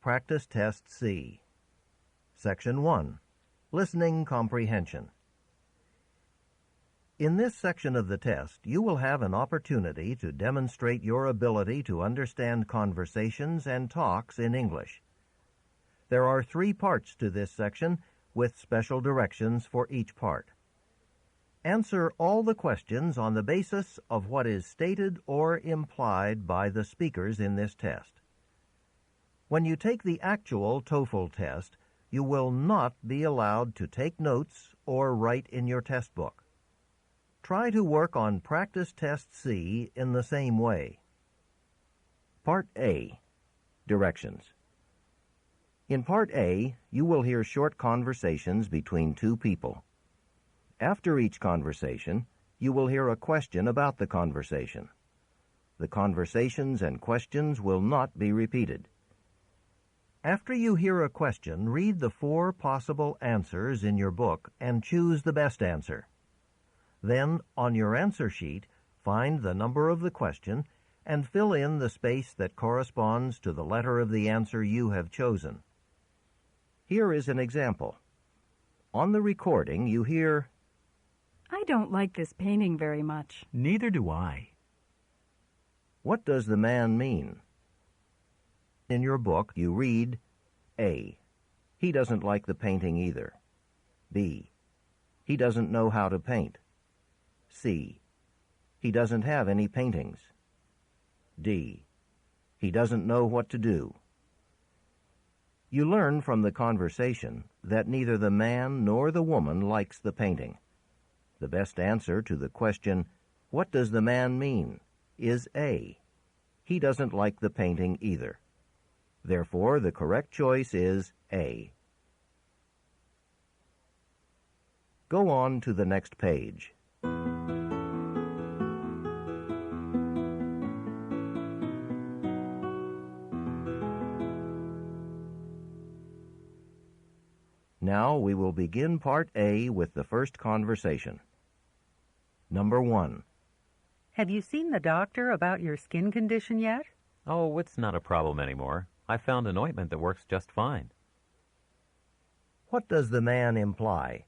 Practice Test C. Section 1. Listening Comprehension. In this section of the test, you will have an opportunity to demonstrate your ability to understand conversations and talks in English. There are 3 parts to this section, with special directions for each part. Answer all the questions on the basis of what is stated or implied by the speakers in this test. When you take the actual TOEFL test, you will not be allowed to take notes or write in your test book. Try to work on Practice Test C in the same way. Part A. Directions. In Part A, you will hear short conversations between 2 people. After each conversation, you will hear a question about the conversation. The conversations and questions will not be repeated. After you hear a question, read the 4 possible answers in your book and choose the best answer. Then, on your answer sheet, find the number of the question and fill in the space that corresponds to the letter of the answer you have chosen. Here is an example. On the recording, you hear, "I don't like this painting very much." Neither do I. "What does the man mean?" In your book, you read, A. He doesn't like the painting either. B. He doesn't know how to paint. C. He doesn't have any paintings. D. He doesn't know what to do. You learn from the conversation that neither the man nor the woman likes the painting. The best answer to the question, "What does the man mean?" is A. He doesn't like the painting either. Therefore, the correct choice is A. Go on to the next page. Now we will begin Part A with the first conversation. Number 1. Have you seen the doctor about your skin condition yet? Oh, it's not a problem anymore. I found an ointment that works just fine. What does the man imply?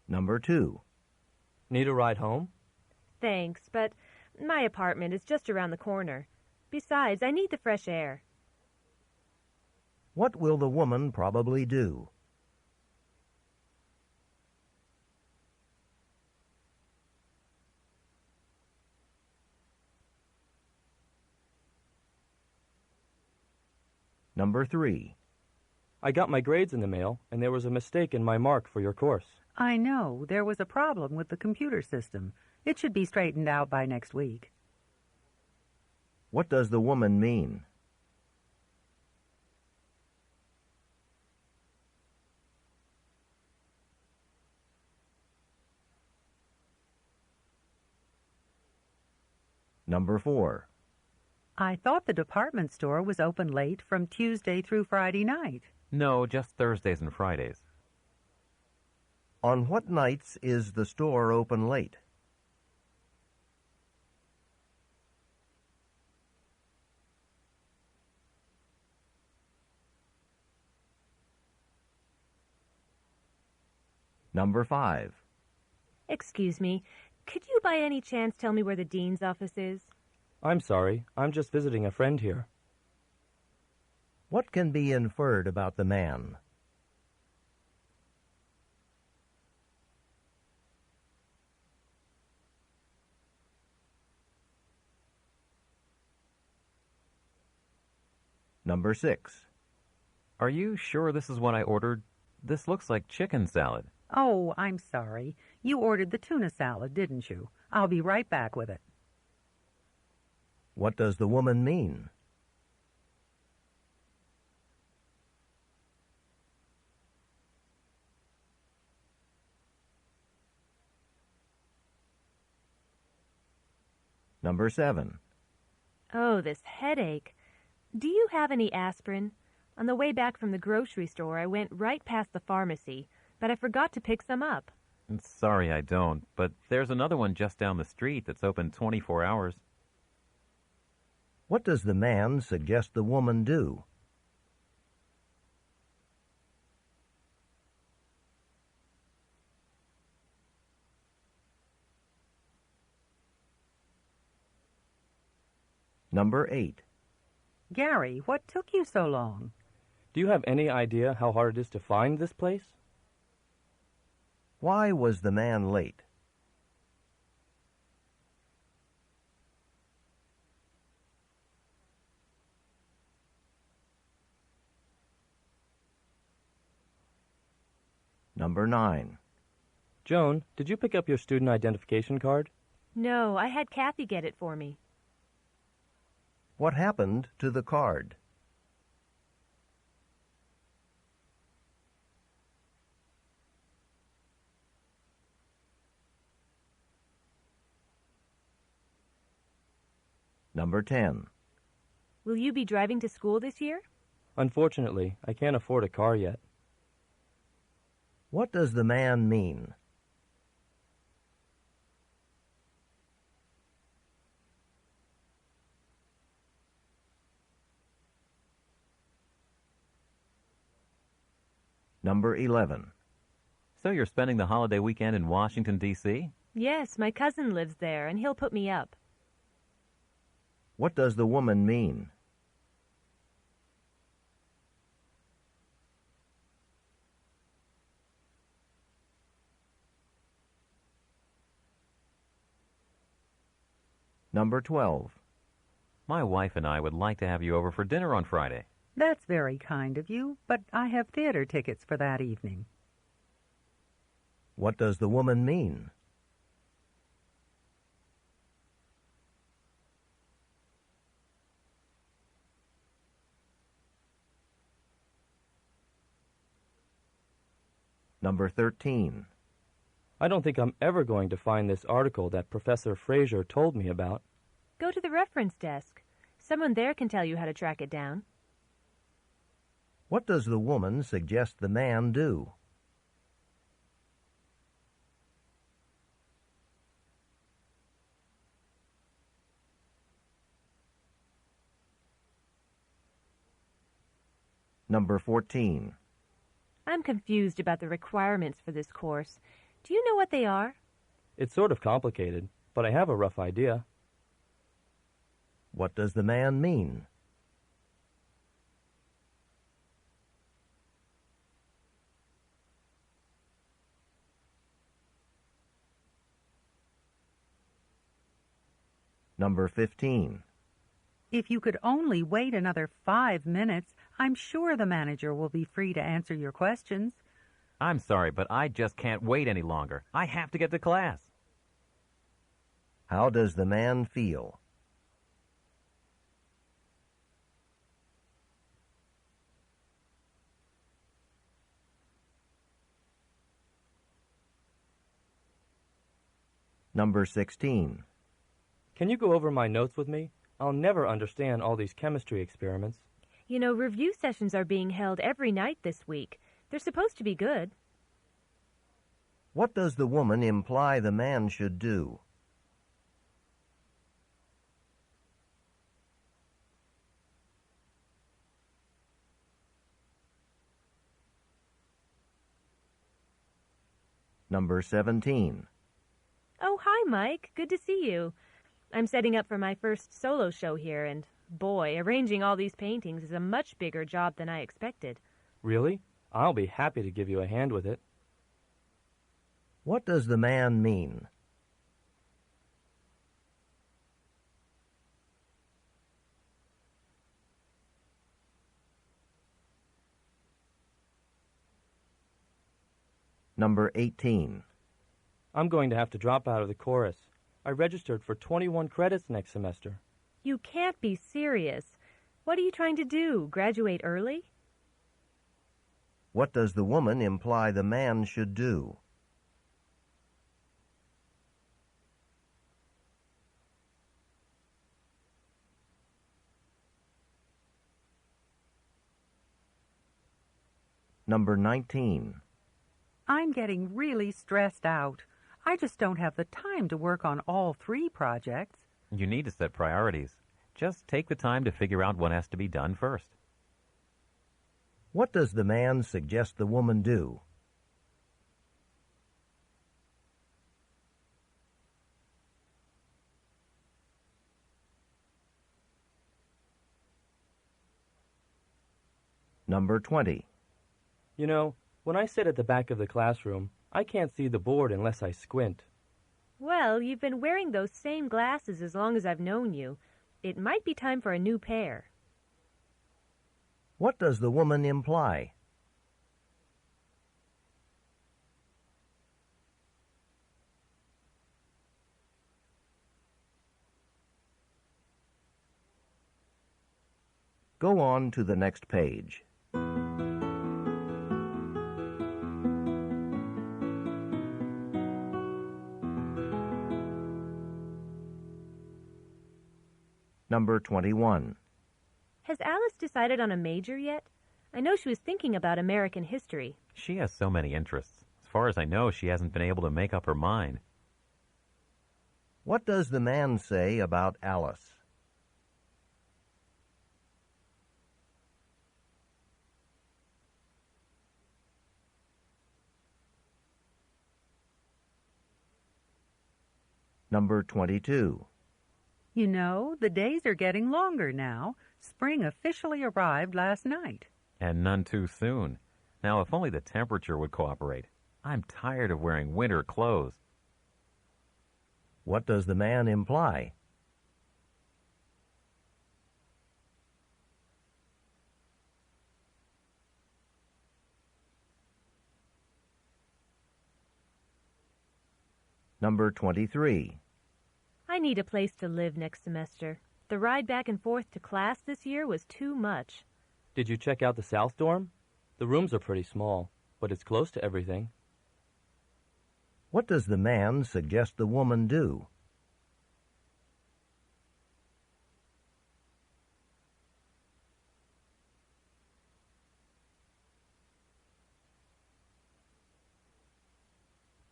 Number 2. Need a ride home? Thanks, but my apartment is just around the corner. Besides, I need the fresh air. What will the woman probably do? Number 3. I got my grades in the mail, and there was a mistake in my mark for your course. I know. There was a problem with the computer system. It should be straightened out by next week. What does the woman mean? Number 4. I thought the department store was open late from Tuesday through Friday night. No, just Thursdays and Fridays. On what nights is the store open late? Number 5. Excuse me, could you by any chance tell me where the dean's office is? I'm sorry. I'm just visiting a friend here. What can be inferred about the man? Number 6. Are you sure this is what I ordered? This looks like chicken salad. Oh, I'm sorry. You ordered the tuna salad, didn't you? I'll be right back with it. What does the woman mean? Number 7. Oh, this headache. Do you have any aspirin? On the way back from the grocery store, I went right past the pharmacy. but I forgot to pick some up. Sorry I don't, but there's another one just down the street that's open 24 hours. What does the man suggest the woman do? Number 8. Gary, what took you so long? Do you have any idea how hard it is to find this place? Why was the man late? Number 9. Joan, did you pick up your student identification card? No, I had Kathy get it for me. What happened to the card? Number 10. Will you be driving to school this year? Unfortunately, I can't afford a car yet. What does the man mean? Number 11. So you're spending the holiday weekend in Washington, D.C.? Yes, my cousin lives there, and he'll put me up. What does the woman mean? Number 12. My wife and I would like to have you over for dinner on Friday. That's very kind of you, but I have theater tickets for that evening. What does the woman mean? Number 13. I don't think I'm ever going to find this article that Professor Fraser told me about. Go to the reference desk. Someone there can tell you how to track it down. What does the woman suggest the man do? Number 14. I'm confused about the requirements for this course. Do you know what they are? It's sort of complicated, but I have a rough idea. What does the man mean? Number 15. If you could only wait another 5 minutes, I'm sure the manager will be free to answer your questions. I'm sorry, but I just can't wait any longer. I have to get to class. How does the man feel? Number 16. Can you go over my notes with me? I'll never understand all these chemistry experiments. You know, review sessions are being held every night this week. They're supposed to be good. What does the woman imply the man should do? Number 17. Oh, hi, Mike. Good to see you. I'm setting up for my first solo show here, and boy, arranging all these paintings is a much bigger job than I expected. Really? I'll be happy to give you a hand with it. What does the man mean? Number 18. I'm going to have to drop out of the chorus. I registered for 21 credits next semester. You can't be serious. What are you trying to do, graduate early? What does the woman imply the man should do? Number 19. I'm getting really stressed out. I just don't have the time to work on all 3 projects. You need to set priorities. Just take the time to figure out what has to be done first. What does the man suggest the woman do? Number 20. You know, when I sit at the back of the classroom, I can't see the board unless I squint. Well, you've been wearing those same glasses as long as I've known you. It might be time for a new pair. What does the woman imply? Go on to the next page. Number 21. Has Alice decided on a major yet? I know she was thinking about American history. She has so many interests. As far as I know, she hasn't been able to make up her mind. What does the man say about Alice? Number 22. You know, the days are getting longer now. Spring officially arrived last night. And none too soon. Now, if only the temperature would cooperate. I'm tired of wearing winter clothes. What does the man imply? Number 23. I need a place to live next semester. The ride back and forth to class this year was too much. Did you check out the South Dorm? The rooms are pretty small, but it's close to everything. What does the man suggest the woman do?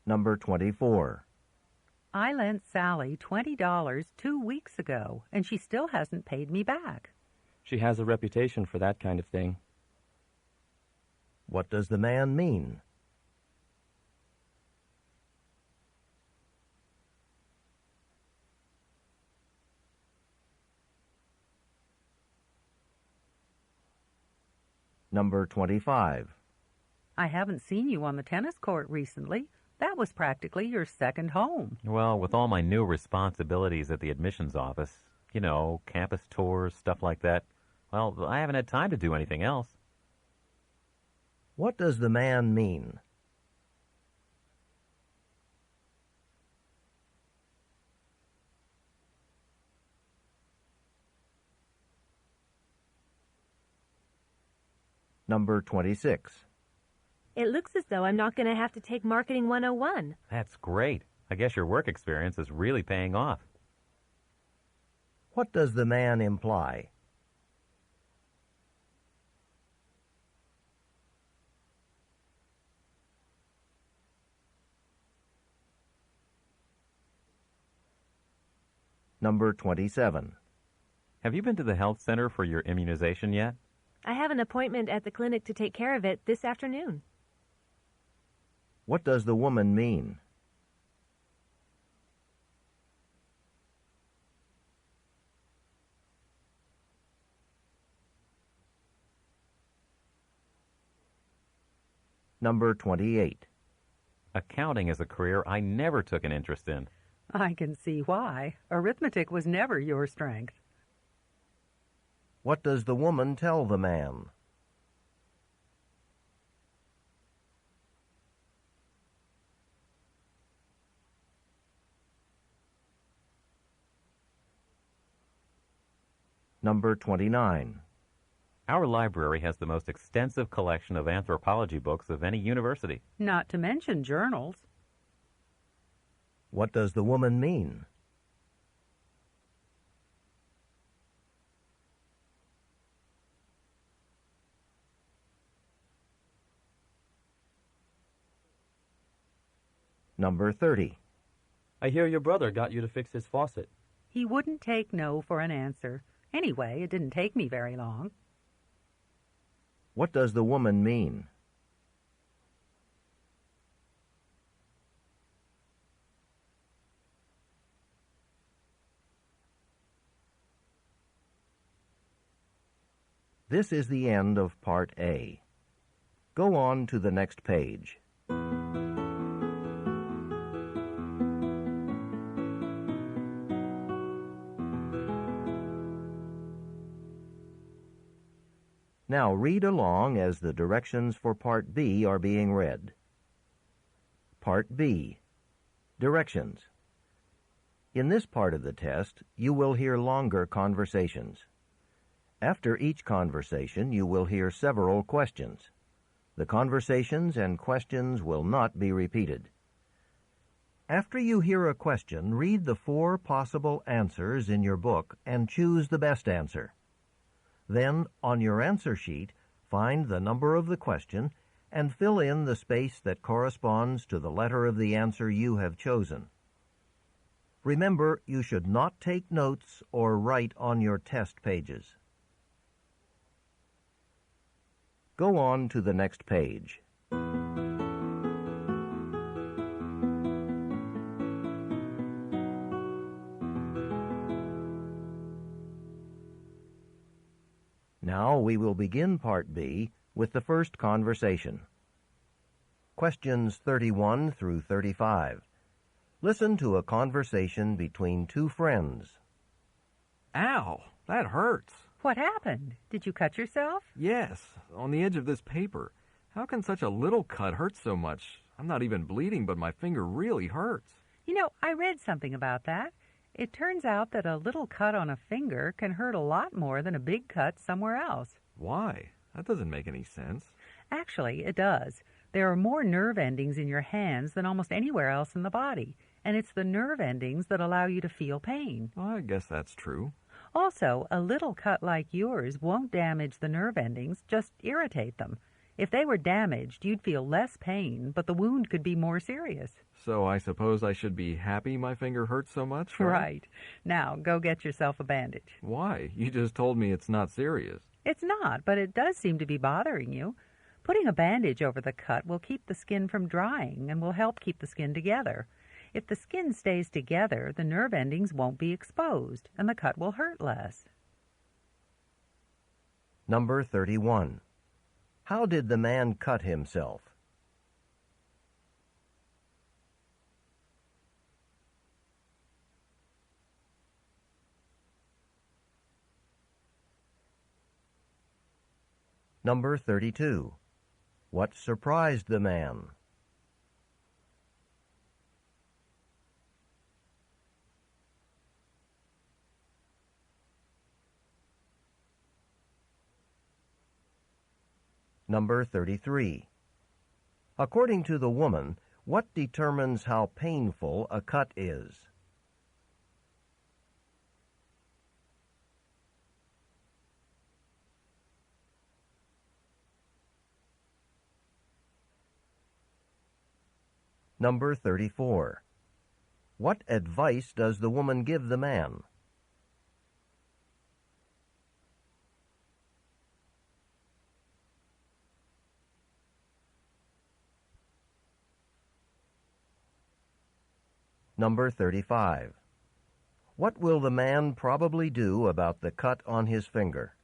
Number 24. I lent Sally $20 2 weeks ago, and she still hasn't paid me back. She has a reputation for that kind of thing. What does the man mean? Number 25. I haven't seen you on the tennis court recently. That was practically your second home. Well, with all my new responsibilities at the admissions office, you know, campus tours, stuff like that, well, I haven't had time to do anything else. What does the man mean? Number 26. It looks as though I'm not going to have to take Marketing 101. That's great. I guess your work experience is really paying off. What does the man imply? Number 27. Have you been to the health center for your immunization yet? I have an appointment at the clinic to take care of it this afternoon. What does the woman mean? Number 28. Accounting is a career I never took an interest in. I can see why. Arithmetic was never your strength. What does the woman tell the man? Number 29. Our library has the most extensive collection of anthropology books of any university. Not to mention journals. What does the woman mean? Number 30. I hear your brother got you to fix his faucet. He wouldn't take no for an answer. Anyway, it didn't take me very long. What does the woman mean? This is the end of Part A. Go on to the next page. Now read along as the directions for Part B are being read. Part B. Directions. In this part of the test, you will hear longer conversations. After each conversation, you will hear several questions. The conversations and questions will not be repeated. After you hear a question, read the 4 possible answers in your book and choose the best answer. Then, on your answer sheet, find the number of the question and fill in the space that corresponds to the letter of the answer you have chosen. Remember, you should not take notes or write on your test pages. Go on to the next page. Now we will begin Part B with the first conversation. Questions 31 through 35. Listen to a conversation between 2 friends. Ow, that hurts. What happened? Did you cut yourself? Yes, on the edge of this paper. How can such a little cut hurt so much? I'm not even bleeding, but my finger really hurts. You know, I read something about that. It turns out that a little cut on a finger can hurt a lot more than a big cut somewhere else. Why? That doesn't make any sense. Actually, it does. There are more nerve endings in your hands than almost anywhere else in the body, and it's the nerve endings that allow you to feel pain. Well, I guess that's true. Also, a little cut like yours won't damage the nerve endings, just irritate them. If they were damaged, you'd feel less pain, but the wound could be more serious. So I suppose I should be happy my finger hurts so much, right? Right. Now, go get yourself a bandage. Why? You just told me it's not serious. It's not, but it does seem to be bothering you. Putting a bandage over the cut will keep the skin from drying and will help keep the skin together. If the skin stays together, the nerve endings won't be exposed, and the cut will hurt less. Number 31. How did the man cut himself? Number 32. What surprised the man? Number 33. According to the woman, what determines how painful a cut is? Number 34. What advice does the woman give the man? Number 35. What will the man probably do about the cut on his finger?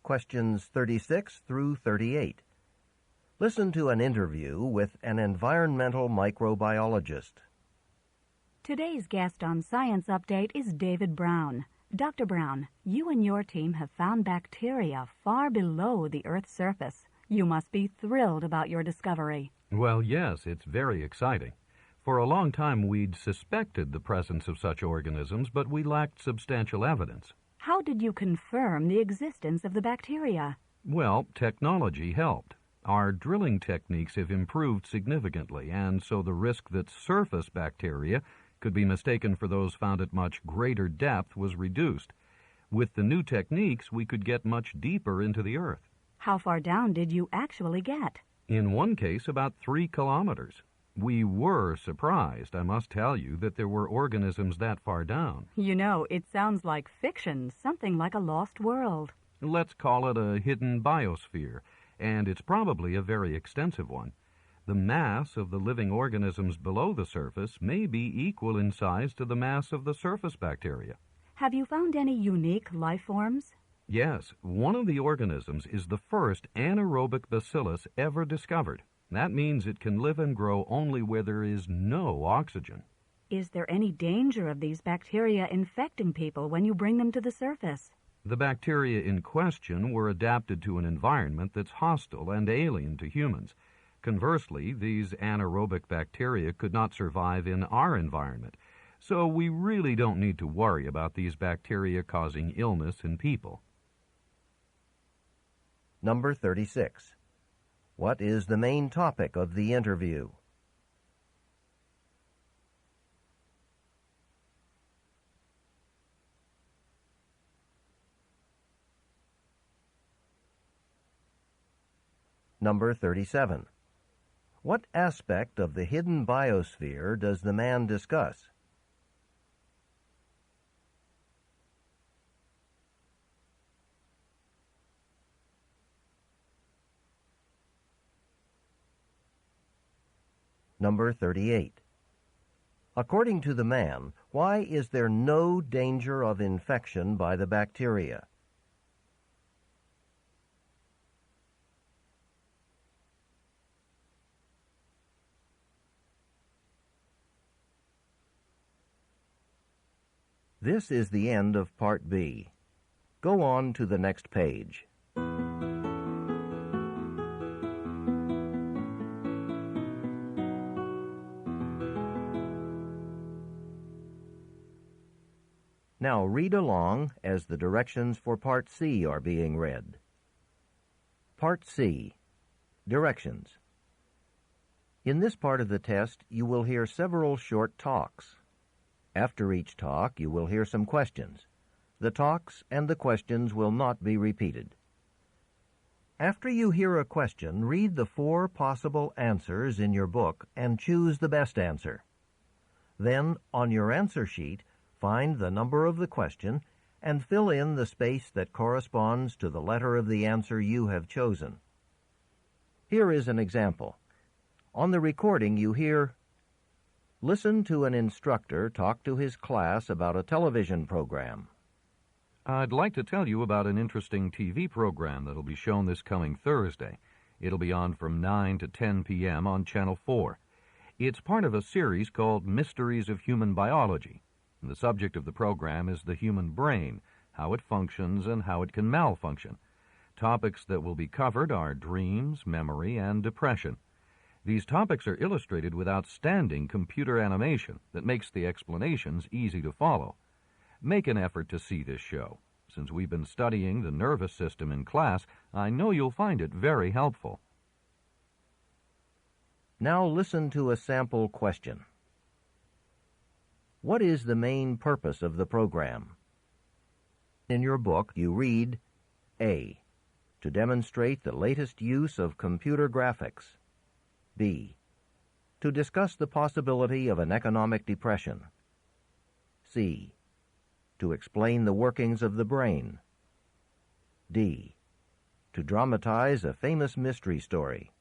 Questions 36 through 38. Listen to an interview with an environmental microbiologist. Today's guest on Science Update is David Brown. Dr. Brown, you and your team have found bacteria far below the Earth's surface. You must be thrilled about your discovery. Well, yes, it's very exciting. For a long time, we'd suspected the presence of such organisms, but we lacked substantial evidence. How did you confirm the existence of the bacteria? Well, technology helped. Our drilling techniques have improved significantly, and so the risk that surface bacteria could be mistaken for those found at much greater depth was reduced. With the new techniques, we could get much deeper into the earth. How far down did you actually get? In one case, about 3 kilometers. We were surprised, I must tell you, that there were organisms that far down. You know, it sounds like fiction, something like a lost world. Let's call it a hidden biosphere, and it's probably a very extensive one. The mass of the living organisms below the surface may be equal in size to the mass of the surface bacteria. Have you found any unique life forms? Yes, one of the organisms is the first anaerobic bacillus ever discovered. That means it can live and grow only where there is no oxygen. Is there any danger of these bacteria infecting people when you bring them to the surface? The bacteria in question were adapted to an environment that's hostile and alien to humans. Conversely, these anaerobic bacteria could not survive in our environment, so we really don't need to worry about these bacteria causing illness in people. Number 36. What is the main topic of the interview? Number 37. What aspect of the hidden biosphere does the man discuss? Number 38. According to the man, why is there no danger of infection by the bacteria? This is the end of Part B. Go on to the next page. Now read along as the directions for Part C are being read. Part C. Directions. In this part of the test, you will hear several short talks. After each talk, you will hear some questions. The talks and the questions will not be repeated. After you hear a question, read the 4 possible answers in your book and choose the best answer. Then, on your answer sheet, find the number of the question and fill in the space that corresponds to the letter of the answer you have chosen. Here is an example. On the recording you hear, "Listen to an instructor talk to his class about a television program." I'd like to tell you about an interesting TV program that'll be shown this coming Thursday. It'll be on from 9 to 10 p.m. on Channel 4. It's part of a series called Mysteries of Human Biology. The subject of the program is the human brain, how it functions and how it can malfunction. Topics that will be covered are dreams, memory, and depression. These topics are illustrated with outstanding computer animation that makes the explanations easy to follow. Make an effort to see this show. Since we've been studying the nervous system in class, I know you'll find it very helpful. Now listen to a sample question. What is the main purpose of the program? In your book, you read, A. To demonstrate the latest use of computer graphics. B. To discuss the possibility of an economic depression. C. To explain the workings of the brain. D. To dramatize a famous mystery story.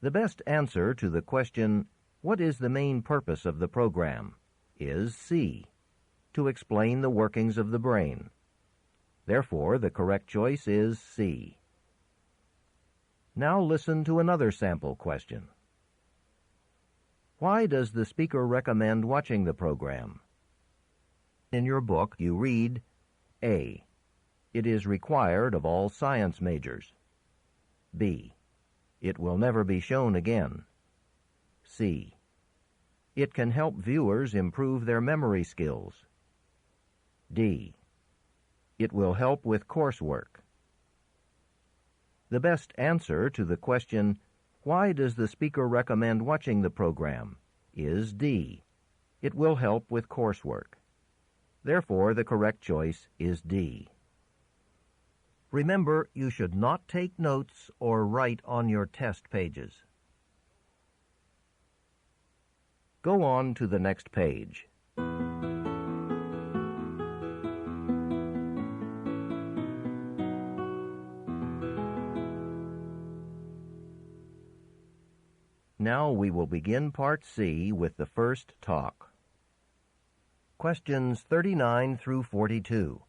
The best answer to the question, "What is the main purpose of the program?" is C. To explain the workings of the brain. Therefore, the correct choice is C. Now listen to another sample question. Why does the speaker recommend watching the program? In your book, you read, A. It is required of all science majors. B. It will never be shown again. C. It can help viewers improve their memory skills. D. It will help with coursework. The best answer to the question, "Why does the speaker recommend watching the program?" is D. It will help with coursework. Therefore, the correct choice is D. Remember, you should not take notes or write on your test pages. Go on to the next page. Now we will begin Part C with the first talk. Questions 39 through 42.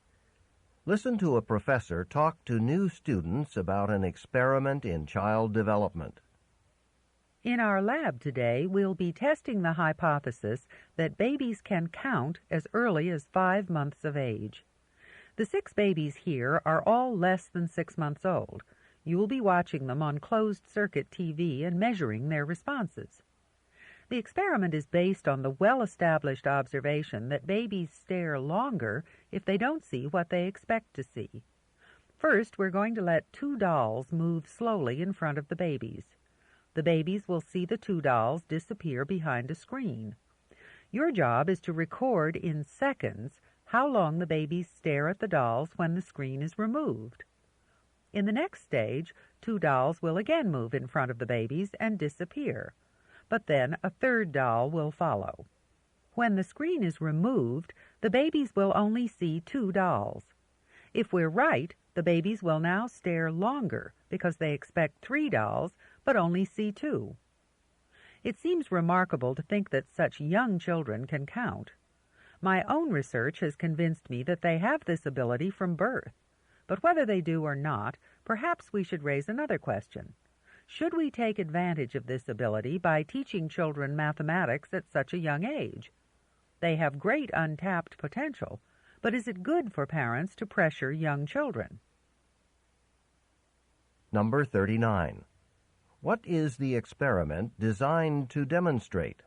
Listen to a professor talk to new students about an experiment in child development. In our lab today, we'll be testing the hypothesis that babies can count as early as 5 months of age. The 6 babies here are all less than 6 months old. You will be watching them on closed-circuit TV and measuring their responses. The experiment is based on the well-established observation that babies stare longer if they don't see what they expect to see. First, we're going to let 2 dolls move slowly in front of the babies. The babies will see the 2 dolls disappear behind a screen. Your job is to record in seconds how long the babies stare at the dolls when the screen is removed. In the next stage, 2 dolls will again move in front of the babies and disappear, but then a 3rd doll will follow. When the screen is removed, the babies will only see 2 dolls. If we're right, the babies will now stare longer because they expect 3 dolls but only see 2. It seems remarkable to think that such young children can count. My own research has convinced me that they have this ability from birth. But whether they do or not, perhaps we should raise another question. Should we take advantage of this ability by teaching children mathematics at such a young age? They have great untapped potential, but is it good for parents to pressure young children? Number 39. What is the experiment designed to demonstrate?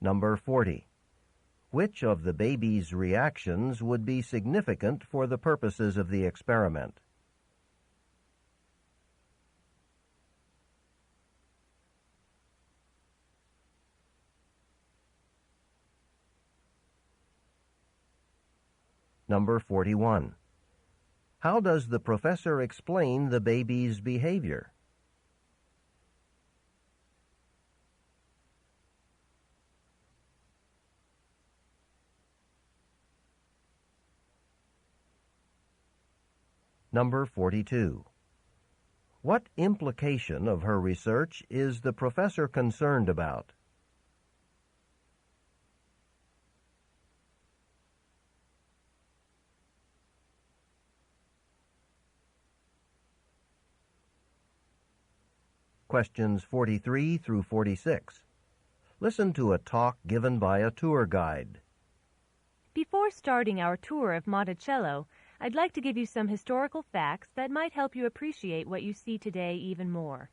Number 40. Which of the baby's reactions would be significant for the purposes of the experiment? Number 41. How does the professor explain the baby's behavior? Number 42. What implication of her research is the professor concerned about? Questions 43 through 46. Listen to a talk given by a tour guide. Before starting our tour of Monticello, I'd like to give you some historical facts that might help you appreciate what you see today even more.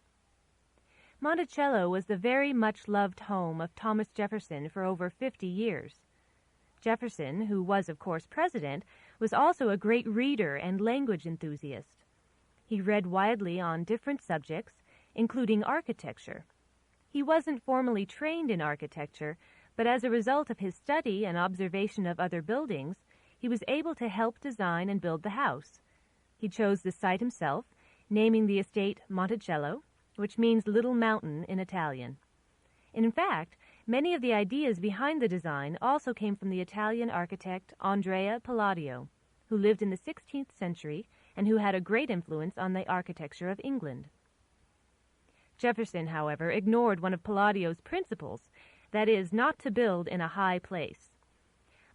Monticello was the very much loved home of Thomas Jefferson for over 50 years. Jefferson, who was of course president, was also a great reader and language enthusiast. He read widely on different subjects, including architecture. He wasn't formally trained in architecture, but as a result of his study and observation of other buildings, he was able to help design and build the house. He chose the site himself, naming the estate Monticello, which means little mountain in Italian. In fact, many of the ideas behind the design also came from the Italian architect Andrea Palladio, who lived in the 16th century and who had a great influence on the architecture of England. Jefferson, however, ignored one of Palladio's principles, that is, not to build in a high place.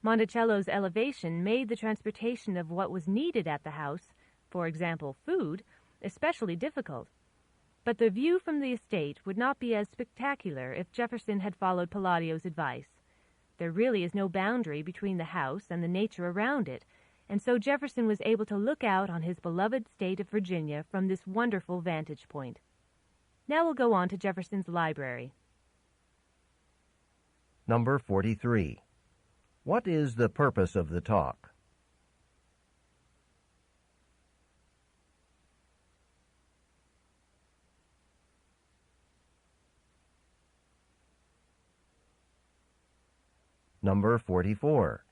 Monticello's elevation made the transportation of what was needed at the house, for example, food, especially difficult. But the view from the estate would not be as spectacular if Jefferson had followed Palladio's advice. There really is no boundary between the house and the nature around it, and so Jefferson was able to look out on his beloved state of Virginia from this wonderful vantage point. Now we'll go on to Jefferson's library. Number 43. What is the purpose of the talk? Number 44.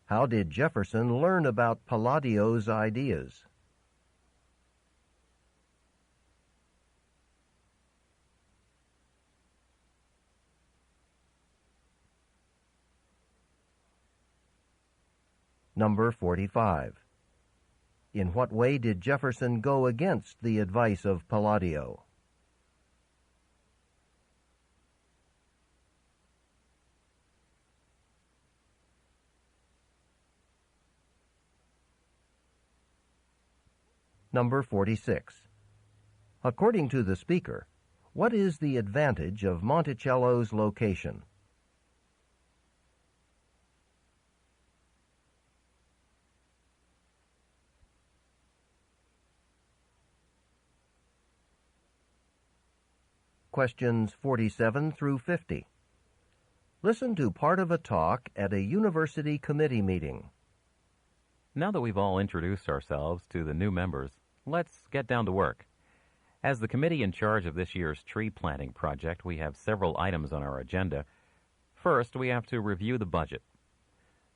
How did Jefferson learn about Palladio's ideas? Number 45. In what way did Jefferson go against the advice of Palladio? Number 46. According to the speaker, what is the advantage of Monticello's location? Questions 47 through 50. Listen to part of a talk at a university committee meeting. Now that we've all introduced ourselves to the new members, let's get down to work. As the committee in charge of this year's tree planting project, we have several items on our agenda. First, we have to review the budget.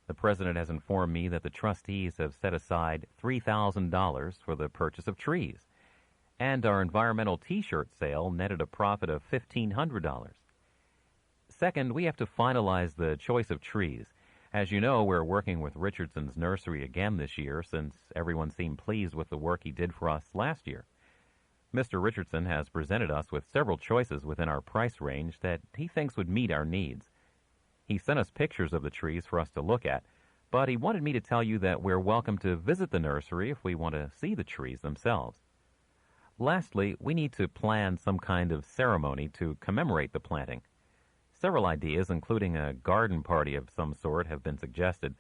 The president has informed me that the trustees have set aside $3,000 for the purchase of trees, and our environmental T-shirt sale netted a profit of $1,500. Second, we have to finalize the choice of trees. As you know, we're working with Richardson's nursery again this year since everyone seemed pleased with the work he did for us last year. Mr. Richardson has presented us with several choices within our price range that he thinks would meet our needs. He sent us pictures of the trees for us to look at, but he wanted me to tell you that we're welcome to visit the nursery if we want to see the trees themselves. Lastly, we need to plan some kind of ceremony to commemorate the planting. Several ideas, including a garden party of some sort, have been suggested.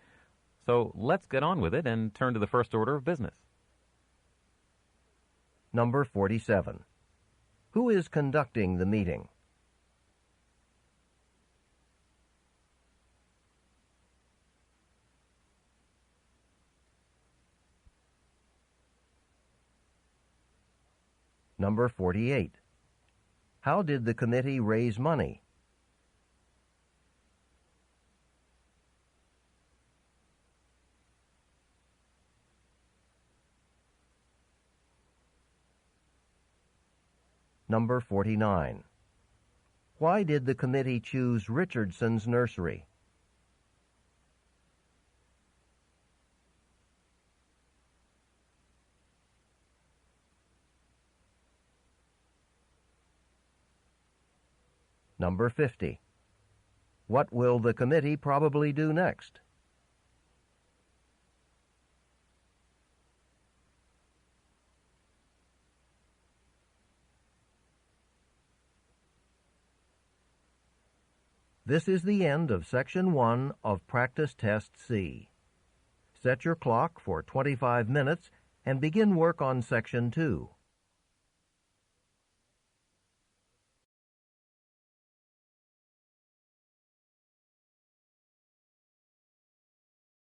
So let's get on with it and turn to the first order of business. Number 47. Who is conducting the meeting? Number 48. How did the committee raise money? Number 49. Why did the committee choose Richardson's nursery? Number 50. What will the committee probably do next? This is the end of Section 1 of Practice Test C. Set your clock for 25 minutes and begin work on Section 2.